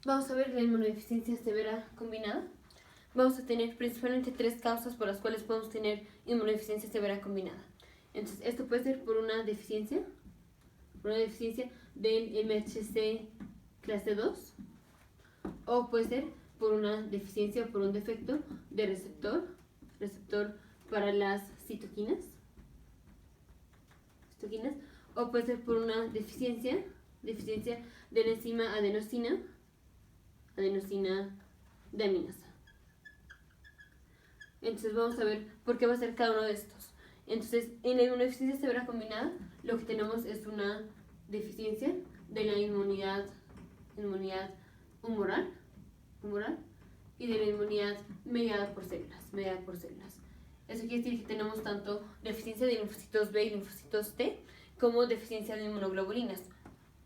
Vamos a ver la inmunodeficiencia severa combinada. Vamos a tener principalmente tres causas por las cuales podemos tener inmunodeficiencia severa combinada. Entonces, esto puede ser por una deficiencia del MHC clase 2, o puede ser por una deficiencia o por un defecto de receptor para las citoquinas, o puede ser por una deficiencia de la enzima adenosina deaminasa. Entonces vamos a ver por qué va a ser cada uno de estos. Entonces, en la inmunodeficiencia severa combinada, lo que tenemos es una deficiencia de la inmunidad humoral y de la inmunidad mediada por células. Eso quiere decir que tenemos tanto deficiencia de linfocitos B y linfocitos T como deficiencia de inmunoglobulinas.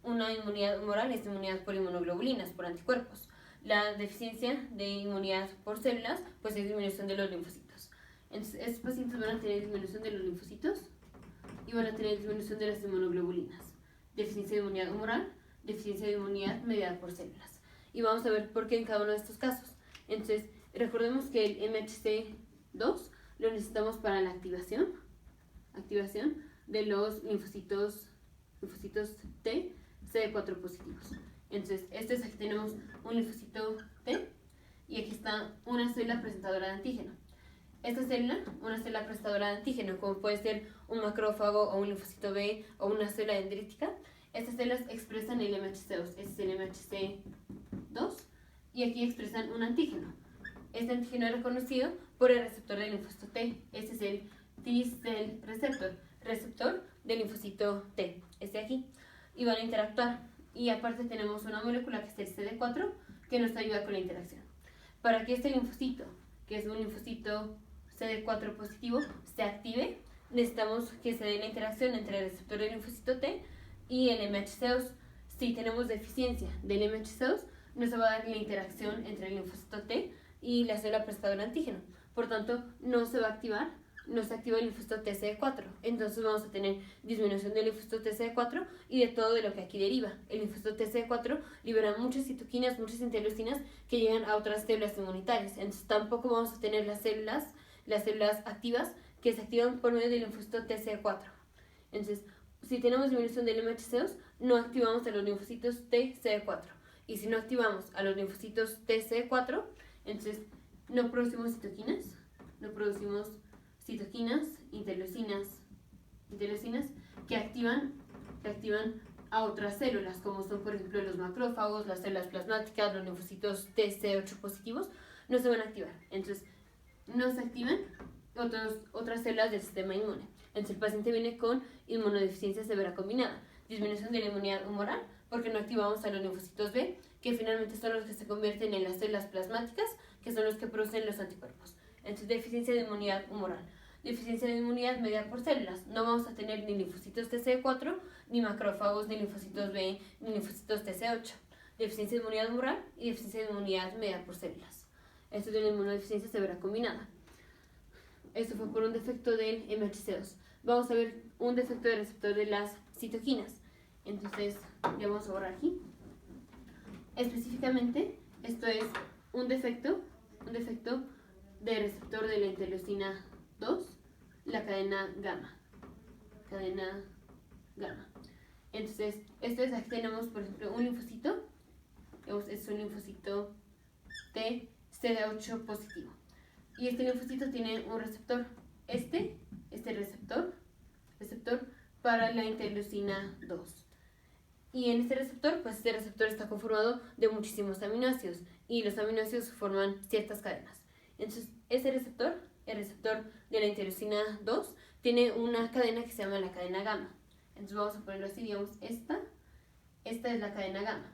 Una inmunidad humoral es inmunidad por inmunoglobulinas, por anticuerpos. La deficiencia de inmunidad por células pues es disminución de los linfocitos. Entonces, estos pacientes van a tener disminución de los linfocitos y van a tener disminución de las inmunoglobulinas. Deficiencia de inmunidad humoral, deficiencia de inmunidad mediada por células. Y vamos a ver por qué en cada uno de estos casos. Entonces, recordemos que el MHC2 lo necesitamos para la activación de los linfocitos T CD4 positivos. Entonces, aquí tenemos un linfocito T y aquí está una célula presentadora de antígeno. Esta célula, una célula presentadora de antígeno, como puede ser un macrófago o un linfocito B o una célula dendrítica, estas células expresan el MHC2, este es el MHC2, y aquí expresan un antígeno. Este antígeno es reconocido por el receptor del linfocito T, este es el T-cell receptor del linfocito T, este de aquí, y van a interactuar. Y aparte tenemos una molécula que es el CD4 que nos ayuda con la interacción. Para que este linfocito, que es un linfocito CD4 positivo, se active, necesitamos que se dé la interacción entre el receptor del linfocito T y el MHC2. Si tenemos deficiencia del MHC2, no se va a dar la interacción entre el linfocito T y la célula presentadora de antígeno. Por tanto, no se activa el linfocito TCD4. Entonces vamos a tener disminución del linfocito TCD4 y de todo de lo que aquí deriva. El linfocito TCD4 libera muchas citoquinas, muchas interleucinas que llegan a otras células inmunitarias. Entonces tampoco vamos a tener las células activas que se activan por medio del linfocito TCD4. Entonces, si tenemos disminución del MHC2, no activamos a los linfocitos TCD4. Y si no activamos a los linfocitos TCD4, entonces no producimos citoquinas, interleucinas que activan a otras células, como son por ejemplo los macrófagos, las células plasmáticas, los linfocitos TC8 positivos, no se van a activar. Entonces, no se activan otras células del sistema inmune. Entonces, el paciente viene con inmunodeficiencia severa combinada, disminución de la inmunidad humoral, porque no activamos a los linfocitos B, que finalmente son los que se convierten en las células plasmáticas, que son los que producen los anticuerpos. Entonces, deficiencia de inmunidad humoral. Deficiencia de inmunidad mediada por células. No vamos a tener ni linfocitos TCD4, ni macrófagos, ni linfocitos B, ni linfocitos TC8. Deficiencia de inmunidad humoral y deficiencia de inmunidad mediada por células. Esto es de la inmunodeficiencia severa combinada. Esto fue por un defecto del MHC2. Vamos a ver un defecto del receptor de las citoquinas. Entonces, ya vamos a borrar aquí. Específicamente, esto es un defecto del receptor de la interleucina 2, la cadena gamma. Entonces, esto es, aquí tenemos, por ejemplo, un linfocito. Es un linfocito T CD8 positivo. Y este linfocito tiene un receptor. Este receptor para la interleucina 2. Y en este receptor, pues este receptor está conformado de muchísimos aminoácidos y los aminoácidos forman ciertas cadenas. Entonces, este receptor, el receptor de la interleucina 2, tiene una cadena que se llama la cadena gamma. Entonces vamos a ponerlo así, digamos, esta es la cadena gamma.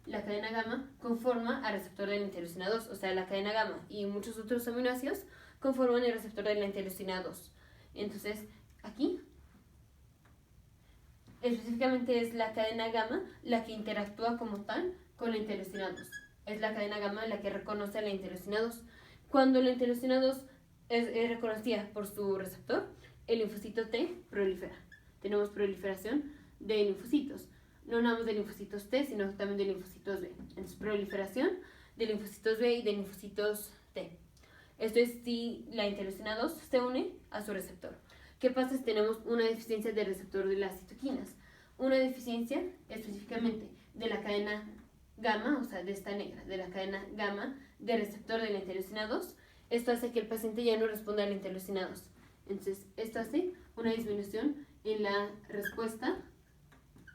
La cadena gamma conforma al receptor de la interleucina 2, o sea, la cadena gamma y muchos otros aminoácidos conforman el receptor de la interleucina 2. Entonces, aquí específicamente es la cadena gamma la que interactúa como tal con la interleucina 2. Es la cadena gamma la que reconoce a la interleucina 2. Cuando la interleucina 2 es reconocida por su receptor, el linfocito T prolifera. Tenemos proliferación de linfocitos. no nada más de linfocitos T, sino también de linfocitos B. Entonces, proliferación de linfocitos B y de linfocitos T. Esto es si la interleucina 2 se une a su receptor. ¿Qué pasa si tenemos una deficiencia del receptor de las citoquinas? Una deficiencia específicamente de la cadena gamma, o sea, de esta negra, de la cadena gamma del receptor de la interleucina 2. Esto hace que el paciente ya no responda a la interleucina 2. Entonces, esto hace una disminución en la respuesta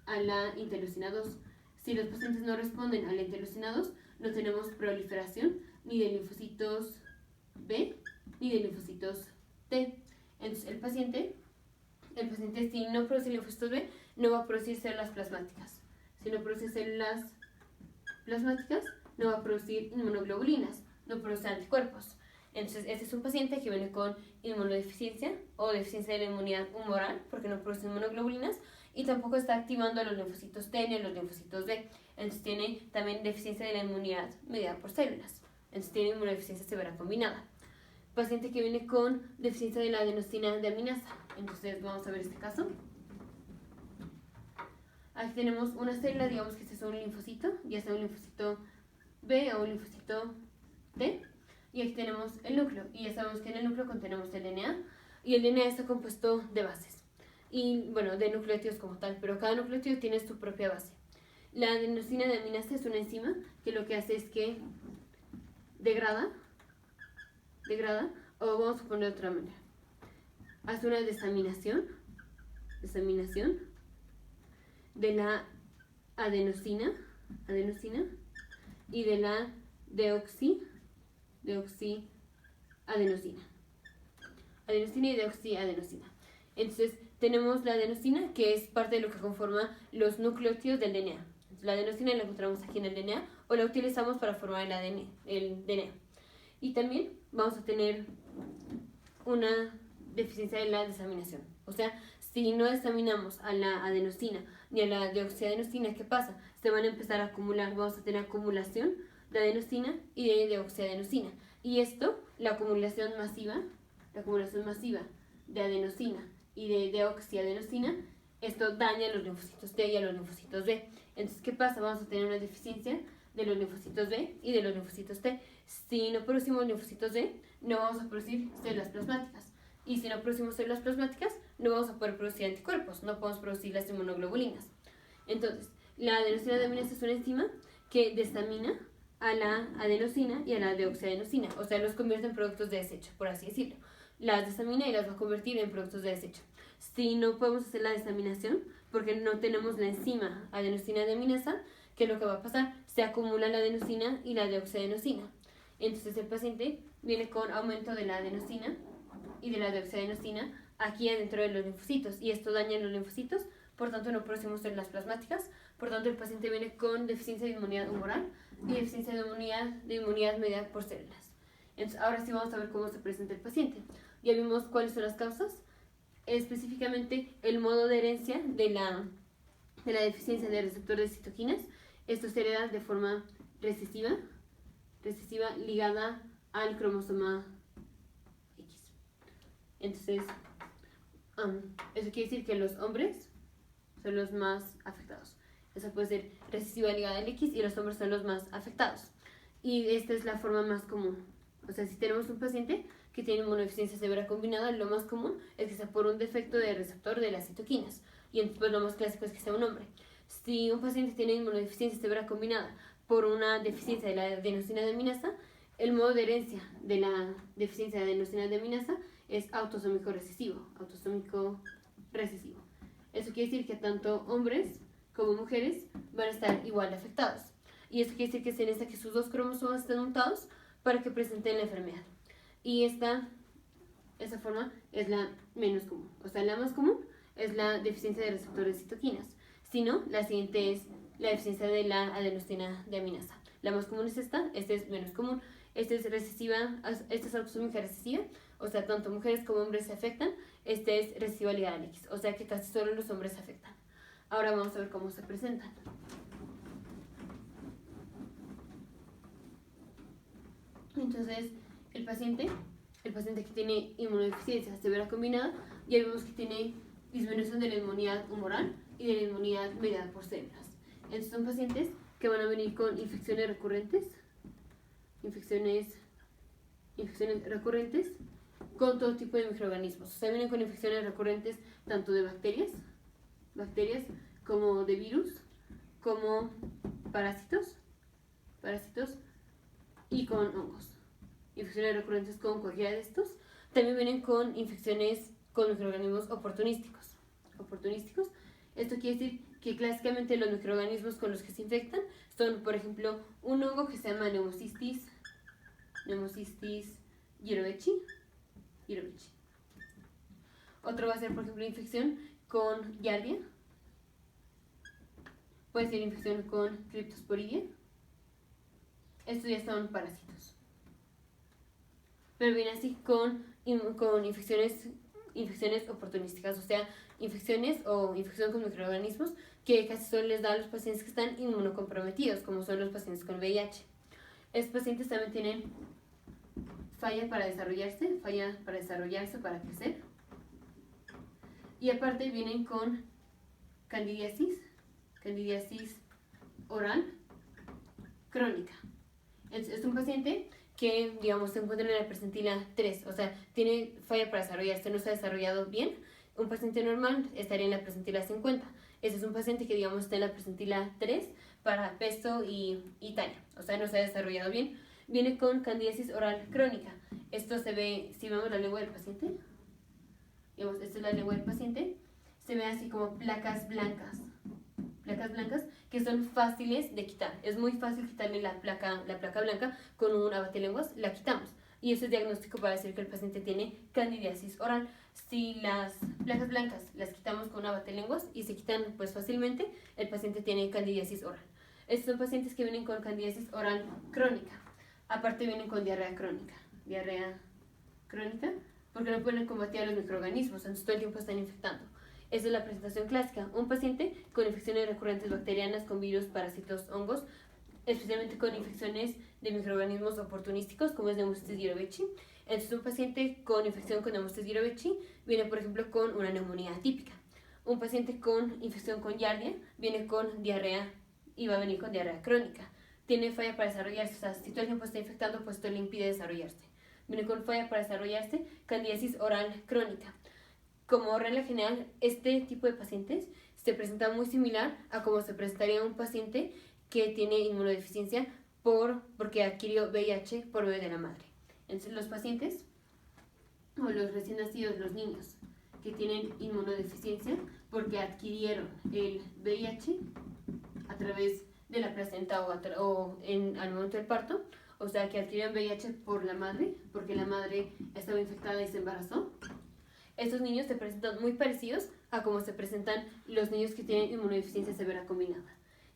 a la interleucina 2. Si los pacientes no responden a la interleucina 2, no tenemos proliferación ni de linfocitos B ni de linfocitos T. Entonces, el paciente si no produce linfocitos B, no va a producir células plasmáticas. Si no produce células plasmáticas, no va a producir inmunoglobulinas, no produce anticuerpos. Entonces, este es un paciente que viene con inmunodeficiencia o deficiencia de la inmunidad humoral, porque no produce inmunoglobulinas, y tampoco está activando los linfocitos T ni los linfocitos B. Entonces, tiene también deficiencia de la inmunidad mediada por células. Entonces, tiene inmunodeficiencia severa combinada. Paciente que viene con deficiencia de la adenosina de aminasa. Entonces, vamos a ver este caso. Aquí tenemos una célula, digamos que este es un linfocito, ya sea un linfocito B o un linfocito T. Y aquí tenemos el núcleo, y ya sabemos que en el núcleo contenemos el DNA, y el DNA está compuesto de bases, y bueno, de nucleótidos como tal, pero cada nucleótido tiene su propia base. La adenosina de aminasa es una enzima que lo que hace es que degrada, o vamos a poner de otra manera, hace una desaminación de la adenosina y de la deoxiadenosina. Adenosina y deoxiadenosina. Entonces, tenemos la adenosina, que es parte de lo que conforma los nucleótidos del DNA. Entonces, la adenosina la encontramos aquí en el DNA o la utilizamos para formar el ADN, el DNA. Y también vamos a tener una deficiencia de la desaminación. O sea, si no desaminamos a la adenosina ni a la deoxiadenosina, ¿qué pasa? Se van a empezar a acumular, vamos a tener acumulación de adenosina y de deoxiadenosina. Y esto, la acumulación masiva de adenosina y de deoxiadenosina, esto daña a los linfocitos T y a los linfocitos B. Entonces, ¿qué pasa? Vamos a tener una deficiencia de los linfocitos B y de los linfocitos T. Si no producimos linfocitos B, no vamos a producir células plasmáticas. Y si no producimos células plasmáticas, no vamos a poder producir anticuerpos, no podemos producir las inmunoglobulinas. Entonces, la adenosina de aminasa es una enzima que desamina a la adenosina y a la deoxiadenosina, o sea, los convierte en productos de desecho, por así decirlo. Las desamina y las va a convertir en productos de desecho. Si no podemos hacer la desaminación, porque no tenemos la enzima adenosina de aminasa, ¿qué es lo que va a pasar? Se acumula la adenosina y la deoxiadenosina. Entonces el paciente viene con aumento de la adenosina y de la deoxiadenosina aquí adentro de los linfocitos, y esto daña los linfocitos, por tanto no producimos células plasmáticas, por tanto el paciente viene con deficiencia de inmunidad humoral y deficiencia de inmunidad mediada por células. Entonces ahora sí vamos a ver cómo se presenta el paciente. Ya vimos cuáles son las causas, específicamente el modo de herencia de la deficiencia del receptor de citoquinas. Esto se hereda de forma recesiva ligada al cromosoma X. Entonces, eso quiere decir que los hombres son los más afectados. Eso puede ser recesiva ligada al X y los hombres son los más afectados. Y esta es la forma más común. O sea, si tenemos un paciente que tiene inmunodeficiencia severa combinada, lo más común es que sea por un defecto del receptor de las citoquinas. Y entonces lo más clásico es que sea un hombre. Si un paciente tiene inmunodeficiencia severa combinada por una deficiencia de la adenosina de aminasa, el modo de herencia de la deficiencia de adenosina de aminasa es autosómico recesivo. Eso quiere decir que tanto hombres como mujeres van a estar igual afectados. Y eso quiere decir que se necesita que sus dos cromosomas estén mutados para que presenten la enfermedad. Y esa forma es la menos común. O sea, la más común es la deficiencia de receptores de citoquinas. Si no, la siguiente es la deficiencia de la adenosina de aminasa. La más común es esta es menos común. Esta es autosómica recesiva, o sea, tanto mujeres como hombres se afectan. Esta es recesiva ligada al X, o sea que casi solo los hombres se afectan. Ahora vamos a ver cómo se presentan. Entonces, el paciente que tiene inmunodeficiencia severa combinada, ya vemos que tiene disminución de la inmunidad humoral, y de la inmunidad mediada por células. Entonces son pacientes que van a venir con infecciones recurrentes, infecciones recurrentes con todo tipo de microorganismos. O sea, vienen con infecciones recurrentes tanto de bacterias como de virus, como parásitos y con hongos. Infecciones recurrentes con cualquiera de estos. También vienen con infecciones con microorganismos oportunísticos. Esto quiere decir que clásicamente los microorganismos con los que se infectan son, por ejemplo, un hongo que se llama Pneumocystis jirovecii. Otro va a ser, por ejemplo, infección con Giardia. Puede ser infección con Cryptosporidia. Estos ya son parásitos. Pero viene así con infecciones oportunísticas, o sea, infección con microorganismos que casi solo les da a los pacientes que están inmunocomprometidos, como son los pacientes con VIH. Estos pacientes también tienen falla para desarrollarse, para crecer. Y aparte vienen con candidiasis oral crónica. Es un paciente que, digamos, se encuentra en la presentila 3, o sea, tiene falla para desarrollarse, no se ha desarrollado bien. Un paciente normal estaría en la presentila 50. Ese es un paciente que, digamos, está en la presentila 3 para peso y talla, o sea, no se ha desarrollado bien. Viene con candidiasis oral crónica. Esto se ve, si vemos la lengua del paciente, digamos, esta es la lengua del paciente, se ve así como placas blancas que son fáciles de quitar. Es muy fácil quitarle la placa blanca con un abatelenguas, la quitamos. Y ese es diagnóstico para decir que el paciente tiene candidiasis oral. Si las placas blancas las quitamos con un abatelenguas y se quitan pues fácilmente, el paciente tiene candidiasis oral. Estos son pacientes que vienen con candidiasis oral crónica. Aparte vienen con diarrea crónica, porque no pueden combatir a los microorganismos, entonces todo el tiempo están infectando. Esa es la presentación clásica. Un paciente con infecciones recurrentes bacterianas, con virus, parásitos, hongos, especialmente con infecciones de microorganismos oportunísticos, como es Pneumocystis jirovecii. Entonces, un paciente con infección con Pneumocystis jirovecii viene, por ejemplo, con una neumonía atípica. Un paciente con infección con Giardia viene con diarrea y va a venir con diarrea crónica. Tiene falla para desarrollarse, o sea, si todo el tiempo está infectando, pues esto le impide desarrollarse. Viene con falla para desarrollarse, candidiasis oral crónica. Como regla general, este tipo de pacientes se presenta muy similar a como se presentaría un paciente que tiene inmunodeficiencia porque adquirió VIH por medio de la madre. Entonces, los pacientes o los recién nacidos, los niños que tienen inmunodeficiencia porque adquirieron el VIH a través de la placenta al momento del parto, o sea, que adquirieron VIH por la madre, porque la madre estaba infectada y se embarazó. Estos niños se presentan muy parecidos a cómo se presentan los niños que tienen inmunodeficiencia severa combinada.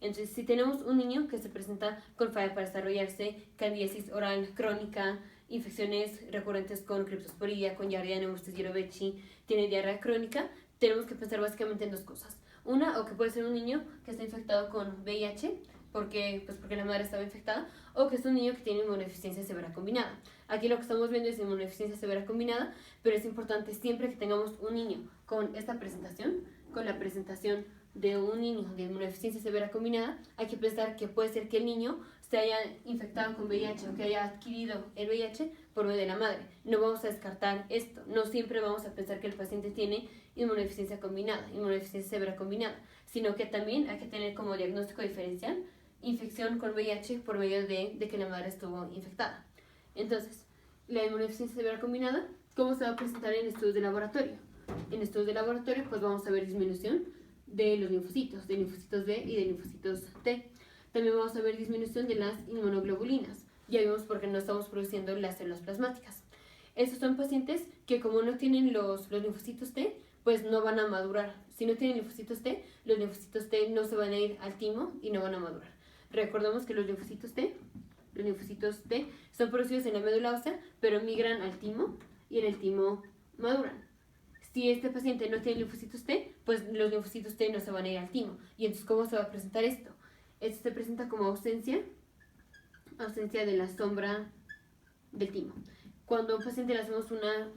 Entonces, si tenemos un niño que se presenta con falla para desarrollarse, candidiasis oral crónica, infecciones recurrentes con Cryptosporidia, con Giardia, Pneumocystis jirovecii, tiene diarrea crónica, tenemos que pensar básicamente en dos cosas. Una, o que puede ser un niño que está infectado con VIH, porque la madre estaba infectada, o que es un niño que tiene inmunodeficiencia severa combinada. Aquí lo que estamos viendo es inmunodeficiencia severa combinada, pero es importante siempre que tengamos un niño con esta presentación, con la presentación de un niño de inmunodeficiencia severa combinada, hay que pensar que puede ser que el niño se haya infectado con VIH o que haya adquirido el VIH por medio de la madre. No vamos a descartar esto, no siempre vamos a pensar que el paciente tiene inmunodeficiencia severa combinada, sino que también hay que tener como diagnóstico diferencial infección con VIH por medio de que la madre estuvo infectada. Entonces, la inmunodeficiencia severa combinada, ¿cómo se va a presentar en estudios de laboratorio? En estudios de laboratorio, pues vamos a ver disminución de los linfocitos, de linfocitos B y de linfocitos T. También vamos a ver disminución de las inmunoglobulinas. Ya vimos por qué no estamos produciendo las células plasmáticas. Estos son pacientes que como no tienen los linfocitos T, pues no van a madurar. Si no tienen linfocitos T, los linfocitos T no se van a ir al timo y no van a madurar. Recordemos que los linfocitos T son producidos en la médula ósea, pero migran al timo y en el timo maduran. Si este paciente no tiene linfocitos T, pues los linfocitos T no se van a ir al timo. Y entonces, ¿cómo se va a presentar esto? Esto se presenta como ausencia de la sombra del timo. Cuando a un paciente le hacemos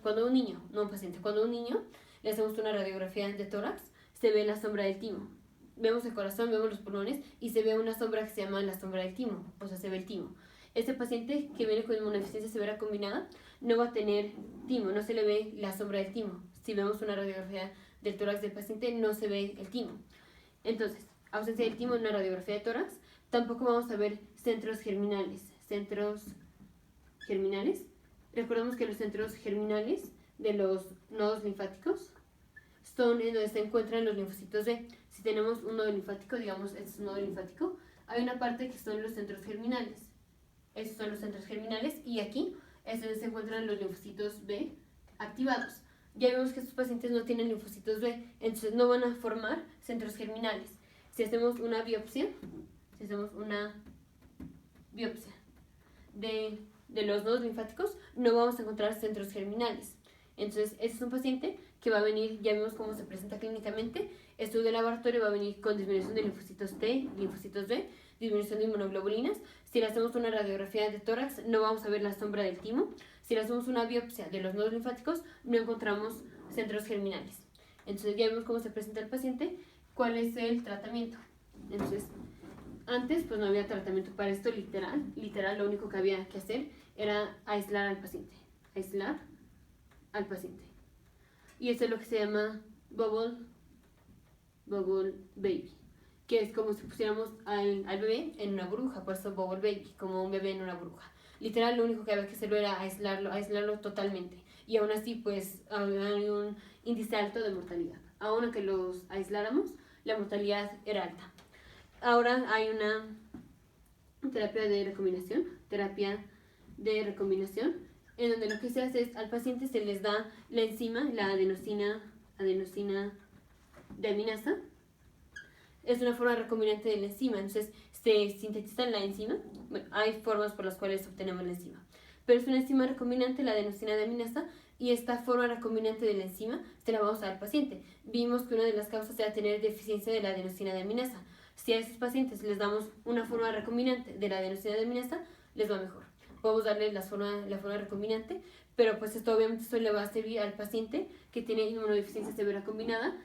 cuando a un niño le hacemos una radiografía de tórax, se ve la sombra del timo. Vemos el corazón, vemos los pulmones y se ve una sombra que se llama la sombra del timo, o sea, se ve el timo. Este paciente que viene con inmunodeficiencia severa combinada no va a tener timo, no se le ve la sombra del timo. Si vemos una radiografía del tórax del paciente, no se ve el timo. Entonces, ausencia del timo en una radiografía de tórax, tampoco vamos a ver centros germinales. Centros germinales. Recordemos que los centros germinales de los nodos linfáticos son en donde se encuentran los linfocitos B. Si tenemos un nodo linfático, digamos, este es un nodo linfático, hay una parte que son los centros germinales. Estos son los centros germinales y aquí es donde se encuentran los linfocitos B activados. Ya vemos que estos pacientes no tienen linfocitos B, entonces no van a formar centros germinales. Si hacemos una biopsia de los nodos linfáticos, no vamos a encontrar centros germinales. Entonces, este es un paciente que va a venir, ya vemos cómo se presenta clínicamente. Estudio de laboratorio va a venir con disminución de linfocitos T, linfocitos B, disminución de inmunoglobulinas. Si le hacemos una radiografía de tórax, no vamos a ver la sombra del timo. Si le hacemos una biopsia de los nodos linfáticos, no encontramos centros germinales. Entonces, ya vemos cómo se presenta el paciente, cuál es el tratamiento. Entonces, antes pues no había tratamiento para esto, literal, lo único que había que hacer era aislar al paciente. Y eso es lo que se llama bubble baby, que es como si pusiéramos al bebé en una burbuja, por eso bubble baby, como un bebé en una burbuja. Literal, lo único que había que hacerlo era aislarlo totalmente. Y aún así, pues, había un índice alto de mortalidad. Aún aunque los aisláramos, la mortalidad era alta. Ahora hay una terapia de recombinación, en donde lo que se hace es al paciente se les da la enzima, la adenosina deaminasa. Es una forma recombinante de la enzima, entonces se sintetiza la enzima. Bueno, hay formas por las cuales obtenemos la enzima, pero es una enzima recombinante, la adenosina deaminasa, y esta forma recombinante de la enzima se la vamos a dar al paciente. Vimos que una de las causas era tener deficiencia de la adenosina deaminasa. Si a esos pacientes les damos una forma recombinante de la adenosina deaminasa, les va mejor. Podemos darle la forma recombinante, pero pues esto obviamente solo le va a servir al paciente que tiene inmunodeficiencia severa combinada,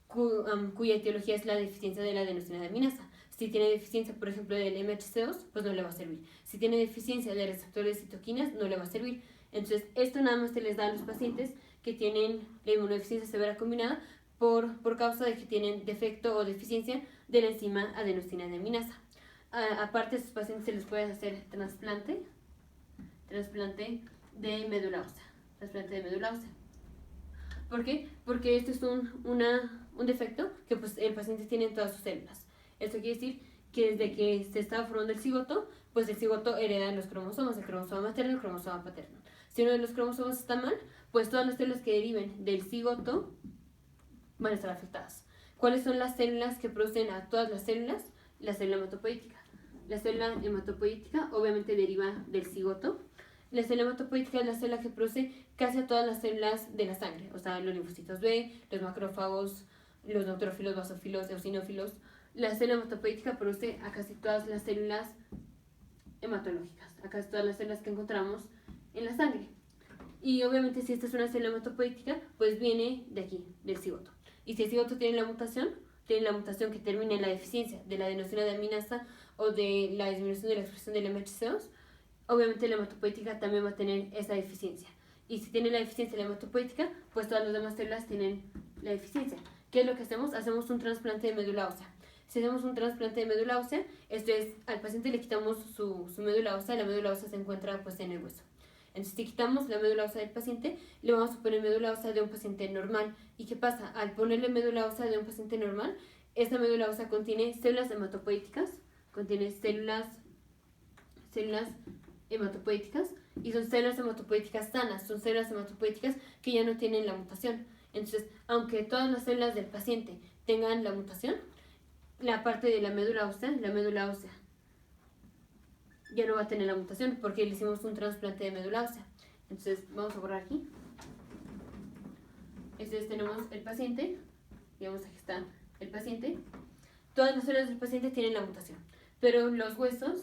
cuya etiología es la deficiencia de la adenosina deaminasa. Si tiene deficiencia, por ejemplo, del MHC2, pues no le va a servir. Si tiene deficiencia de receptores de citoquinas, no le va a servir. Entonces, esto nada más se les da a los pacientes que tienen la inmunodeficiencia severa combinada por causa de que tienen defecto o deficiencia de la enzima adenosina deaminasa. Aparte, a estos pacientes se les puede hacer trasplante de médula ósea. ¿Por qué? Porque esto es un defecto que pues, el paciente tiene en todas sus células. Esto quiere decir que desde que se estaba formando el cigoto, pues el cigoto hereda los cromosomas, el cromosoma materno y el cromosoma paterno. Si uno de los cromosomas está mal, pues todas las células que deriven del cigoto van a estar afectadas. ¿Cuáles son las células que producen a todas las células? La célula hematopoietica. La célula hematopoietica obviamente deriva del cigoto. La célula hematopoietica es la célula que produce casi a todas las células de la sangre, o sea, los linfocitos B, los macrófagos, los neutrófilos, basófilos, eosinófilos. La célula hematopoietica produce a casi todas las células hematológicas, a casi todas las células que encontramos en la sangre. Y obviamente si esta es una célula hematopoietica, pues viene de aquí, del cigoto. Y si el cigoto tiene la mutación que termina en la deficiencia de la adenosina deaminasa o de la disminución de la expresión del MHC2, obviamente la hematopoietica también va a tener esa deficiencia. Y si tiene la deficiencia de la hematopoietica, pues todas las demás células tienen la deficiencia. ¿Qué es lo que hacemos? Hacemos un trasplante de médula ósea. Si hacemos un trasplante de médula ósea, esto es, al paciente le quitamos su médula ósea, la médula ósea se encuentra pues en el hueso. Entonces, si quitamos la médula ósea del paciente, le vamos a poner médula ósea de un paciente normal. ¿Y qué pasa? Al ponerle médula ósea de un paciente normal, esta médula ósea contiene células hematopoieticas, contiene células hematopoieticas, y son células hematopoieticas sanas, son células hematopoieticas que ya no tienen la mutación. Entonces, aunque todas las células del paciente tengan la mutación, la parte de la médula ósea ya no va a tener la mutación porque le hicimos un trasplante de médula ósea. Entonces, vamos a borrar aquí. Entonces, tenemos el paciente, digamos aquí está el paciente. Todas las células del paciente tienen la mutación, pero los huesos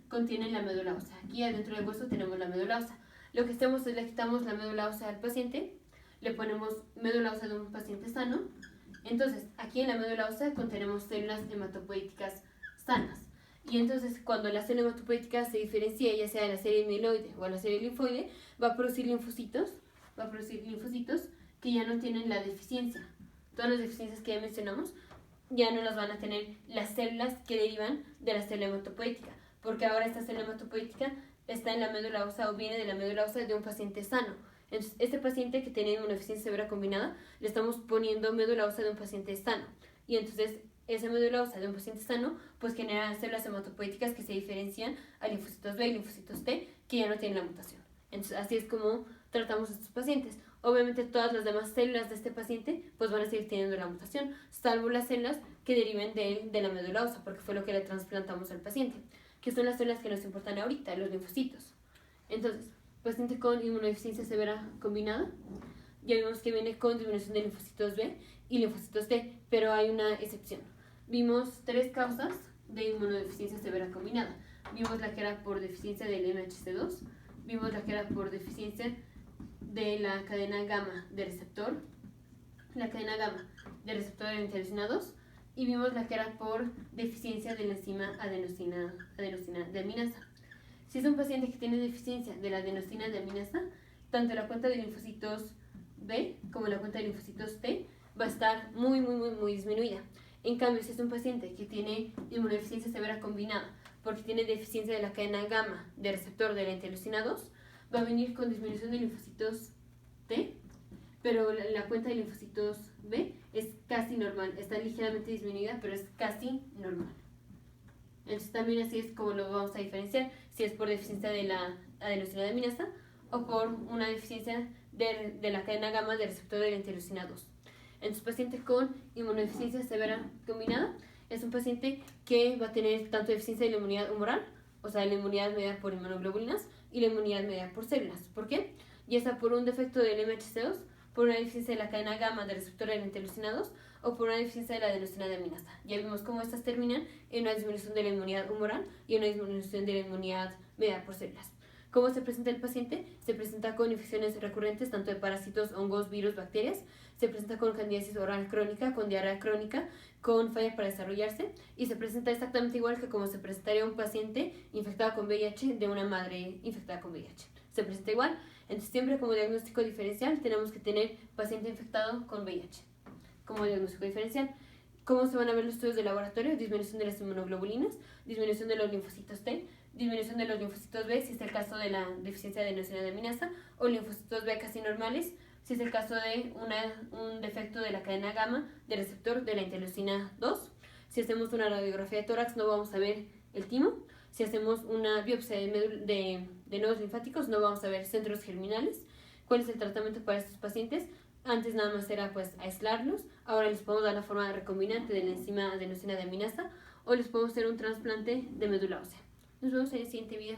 contienen la médula ósea. Aquí adentro del hueso tenemos la médula ósea. Lo que hacemos es le quitamos la médula ósea al paciente, le ponemos médula ósea de un paciente sano Entonces, aquí en la médula ósea contenemos células hematopoéticas sanas. Y entonces, cuando la célula hematopoética se diferencia, ya sea de la serie mieloide o a la serie linfoide, va a producir linfocitos que ya no tienen la deficiencia. Todas las deficiencias que ya mencionamos ya no las van a tener las células que derivan de la célula hematopoética, porque ahora esta célula hematopoética está en la médula ósea o viene de la médula ósea de un paciente sano. Entonces, este paciente que tiene inmunodeficiencia severa combinada, le estamos poniendo médula ósea de un paciente sano. Y entonces, esa médula ósea de un paciente sano, pues genera células hematopoéticas que se diferencian a linfocitos B y linfocitos T, que ya no tienen la mutación. Entonces, así es como tratamos a estos pacientes. Obviamente, todas las demás células de este paciente, pues van a seguir teniendo la mutación, salvo las células que deriven de la médula ósea, porque fue lo que le trasplantamos al paciente, que son las células que nos importan ahorita, los linfocitos. Entonces, paciente con inmunodeficiencia severa combinada, ya vimos que viene con disminución de linfocitos B y linfocitos T, pero hay una excepción. Vimos 3 causas de inmunodeficiencia severa combinada. Vimos la que era por deficiencia del MHC2, vimos la que era por deficiencia de la cadena gamma de receptor, la cadena gamma de receptor de la interleucina 2, y vimos la que era por deficiencia de la enzima adenosina deaminasa. Si es un paciente que tiene deficiencia de la adenosina deaminasa, tanto la cuenta de linfocitos B como la cuenta de linfocitos T va a estar muy disminuida. En cambio, si es un paciente que tiene inmunodeficiencia severa combinada porque tiene deficiencia de la cadena gamma de receptor de la interleucina 2, va a venir con disminución de linfocitos T, pero la cuenta de linfocitos B es casi normal, está ligeramente disminuida, pero es casi normal. Entonces también así es como lo vamos a diferenciar, si es por deficiencia de la adenosina deaminasa o por una deficiencia de la cadena gamma de receptor de la interleucina 2. Entonces, paciente con inmunodeficiencia severa combinada es un paciente que va a tener tanto deficiencia de la inmunidad humoral, o sea, la inmunidad mediada por inmunoglobulinas, y la inmunidad mediada por células. ¿Por qué? Ya sea por un defecto del MHC2, por una deficiencia de la cadena gamma del receptor de la interleucina 2 o por una deficiencia de la adenosina deaminasa. Ya vimos cómo estas terminan en una disminución de la inmunidad humoral y una disminución de la inmunidad mediada por células. ¿Cómo se presenta el paciente? Se presenta con infecciones recurrentes, tanto de parásitos, hongos, virus, bacterias. Se presenta con candidiasis oral crónica, con diarrea crónica, con falla para desarrollarse. Y se presenta exactamente igual que como se presentaría un paciente infectado con VIH de una madre infectada con VIH. Se presenta igual. Entonces, siempre como diagnóstico diferencial tenemos que tener paciente infectado con VIH. Como diagnóstico diferencial. ¿Cómo se van a ver los estudios de laboratorio? Disminución de las inmunoglobulinas, disminución de los linfocitos T, disminución de los linfocitos B, si es el caso de la deficiencia de adenosina deaminasa, o linfocitos B casi normales, si es el caso de un defecto de la cadena gamma del receptor de la interleucina 2. Si hacemos una radiografía de tórax no vamos a ver el timo. Si hacemos una biopsia de nodos linfáticos no vamos a ver centros germinales. ¿Cuál es el tratamiento para estos pacientes? Antes nada más era pues aislarlos, ahora les podemos dar la forma recombinante de la enzima adenosina deaminasa o les podemos hacer un trasplante de médula ósea. Nos vemos en el siguiente video.